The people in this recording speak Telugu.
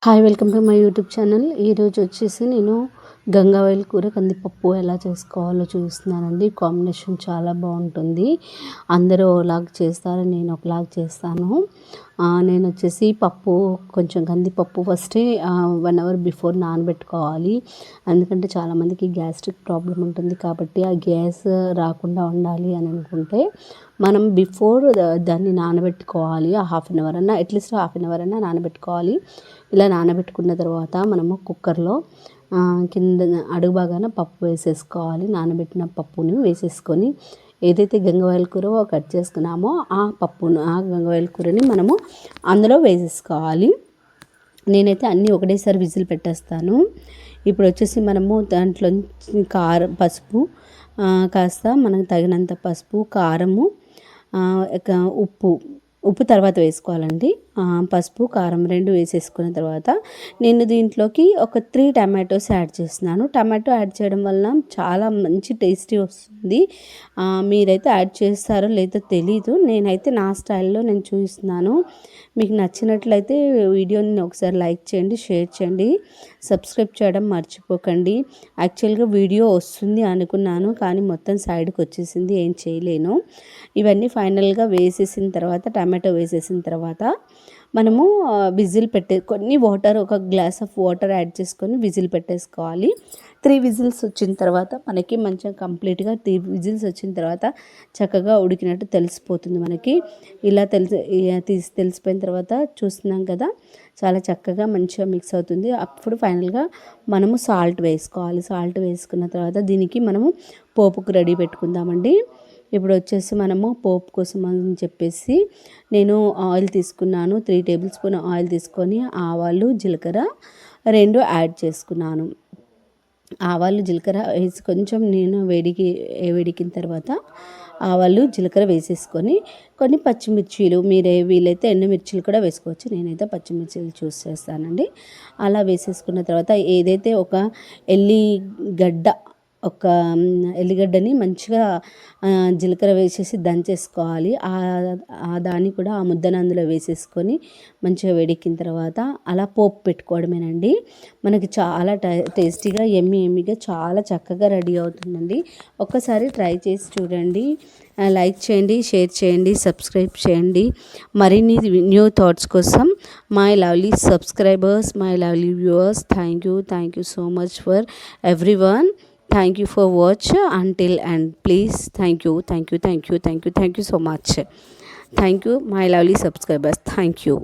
Hi welcome to my YouTube channel. ఈరోజు వచ్చేసి నేను గంగావాయిల్ కూర కందిపప్పు ఎలా చేసుకోవాలో చూస్తున్నానండి. కాంబినేషన్ చాలా బాగుంటుంది. అందరూ ఒకలాగా చేస్తారు, నేను ఒకలాగా చేస్తాను. నేను వచ్చేసి పప్పు కొంచెం కందిపప్పు ఫస్టే 1 అవర్ బిఫోర్ నానబెట్టుకోవాలి. ఎందుకంటే చాలామందికి గ్యాస్ట్రిక్ ప్రాబ్లం ఉంటుంది కాబట్టి ఆ గ్యాస్ రాకుండా ఉండాలి అని అనుకుంటే మనం బిఫోర్ దాన్ని నానబెట్టుకోవాలి. హాఫ్ అన్ అవర్ అన్నా, అట్లీస్ట్ హాఫ్ అన్ అవర్ అన్నా నానబెట్టుకోవాలి. ఇలా నానబెట్టుకున్న తర్వాత మనము కుక్కర్లో కింద అడుగు భాగాన పప్పు వేసేసుకోవాలి. నానబెట్టిన పప్పుని వేసేసుకొని ఏదైతే గంగవాయిల్ కూర కట్ చేసుకున్నామో ఆ గంగవాయిల్ కూరని మనము అందులో వేసేసుకోవాలి. నేనైతే అన్నీ ఒకటేసారి విజిల్ పెట్టేస్తాను. ఇప్పుడు వచ్చేసి మనము దాంట్లో పసుపు కాస్త మనకు తగినంత పసుపు, కారము, ఉప్పు తర్వాత వేసుకోవాలండి. పసుపు, కారం 2 వేసేసుకున్న తర్వాత నేను దీంట్లోకి ఒక 3 టమాటోస్ యాడ్ చేస్తున్నాను. టమాటో యాడ్ చేయడం వల్ల చాలా మంచి టేస్టీ వస్తుంది. మీరైతే యాడ్ చేస్తారో లేదో తెలీదు. నేనైతే నా స్టైల్లో నేను చూపిస్తున్నాను. మీకు నచ్చినట్లయితే వీడియోని ఒకసారి లైక్ చేయండి, షేర్ చేయండి, సబ్స్క్రైబ్ చేయడం మర్చిపోకండి. యాక్చువల్గా వీడియో వస్తుంది అనుకున్నాను, కానీ మొత్తం సైడ్కి వచ్చేసింది, ఏం చేయలేను. ఇవన్నీ ఫైనల్గా వేసేసిన తర్వాత టమాటో వేసేసిన తర్వాత మనము విజిల్ కొన్ని వాటర్, ఒక గ్లాస్ ఆఫ్ వాటర్ యాడ్ చేసుకొని విజిల్ పెట్టేసుకోవాలి. 3 విజిల్స్ వచ్చిన తర్వాత మనకి మంచిగా కంప్లీట్గా 3 విజిల్స్ వచ్చిన తర్వాత చక్కగా ఉడికినట్టు తెలిసిపోతుంది మనకి. ఇలా తెలిసిపోయిన తర్వాత చూస్తున్నాం కదా, చాలా చక్కగా మంచిగా మిక్స్ అవుతుంది. అప్పుడు ఫైనల్గా మనము సాల్ట్ వేసుకోవాలి. సాల్ట్ వేసుకున్న తర్వాత దీనికి మనము పోపుకు రెడీ పెట్టుకుందామండి. ఇప్పుడు వచ్చేసి మనము పోపు కోసం అని చెప్పేసి నేను ఆయిల్ తీసుకున్నాను. 3 టేబుల్ స్పూన్ ఆయిల్ తీసుకొని ఆవాలు, జీలకర్ర 2 యాడ్ చేసుకున్నాను. ఆవాలు, జీలకర్ర వేసి కొంచెం నేను వేడికిన తర్వాత ఆవాలు, జీలకర్ర వేసేసుకొని కొన్ని పచ్చిమిర్చీలు, వీలైతే ఎండుమిర్చీలు కూడా వేసుకోవచ్చు. నేనైతే పచ్చిమిర్చీలు చూస్ చేస్తానండి. అలా వేసేసుకున్న తర్వాత ఏదైతే ఒక ఎల్లిగడ్డని మంచిగా జీలకర్ర వేసేసి దంచేసుకోవాలి. దాన్ని కూడా ఆ ముద్దను అందులో వేసేసుకొని మంచిగా వేడెక్కిన తర్వాత అలా పోపు పెట్టుకోవడమేనండి. మనకి చాలా టేస్టీగా ఎమ్మీగా చాలా చక్కగా రెడీ అవుతుందండి. ఒక్కసారి ట్రై చేసి చూడండి. లైక్ చేయండి, షేర్ చేయండి, సబ్స్క్రైబ్ చేయండి. మరిన్ని న్యూ థాట్స్ కోసం my lovely subscribers, my lovely viewers, thank you so much for everyone. Thank you for watch until end. Please, thank you so much. Thank you, my lovely subscribers. Thank you.